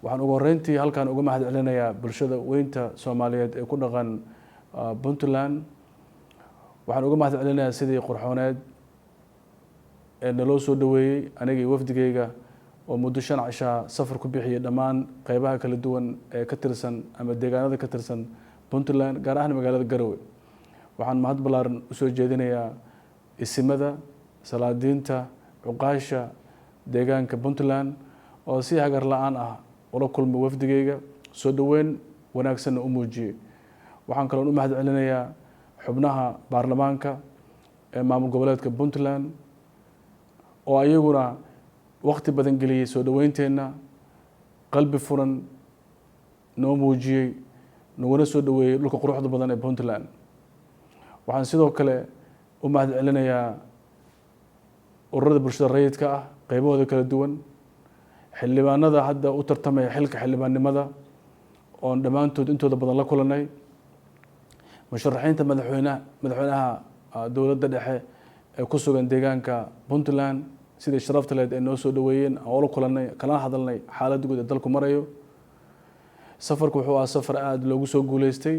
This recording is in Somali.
waxaan ugu horeyntii halkan uga mahad celinayaa bulshada weynta Soomaaliyeed ee ku dhaqan Puntland. waxaan uga mahad celinayaa sidii qurxooneed ee naloo soo dhaweeyay aniga iyo wafdigeyga oo muddo 5 cisho safar ku bixiyay dhammaan qaybaha kala duwan ee ka tirsan ama deegaanada ka tirsan Puntland gaar ahaan magaalada Garowe. waxaan mahad ballaaran u soo jeedinayaa isimada salaadiinta cuqaasha deegaanka Puntland oo si hagar la'aan ah ula kulmay wafdigeyga soo dhaweyn wanaagsan u muujiyay. waxaan kaloo u mahad celinayaa xubnaha baarlamaanka ee maamul goboleedka Puntland oo ayaguna waqti badan geliyay soo dhaweynteena qalbi furan noo muujiyay naguna soo dhaweeyay dhulka quruxda badan ee Puntland. waxaan sidoo kale u mahad celinayaa ururada bulshada rayidka ah qaybahooda kala duwan xildhibaanada hadda u tartamaya xilka xildhibaannimada oo dhammaantood intooda badan la kulanay musharaxiinta madaxweynaha dowladda dhexe ee ku sugan deegaanka Puntland sidii sharafta leh ee noo soo dhaweeyeen oo la kulanay kala hadalnay xaaladda guud ee dalku marayo. safarku wuxuu ahaa safar aad loogu soo guuleystay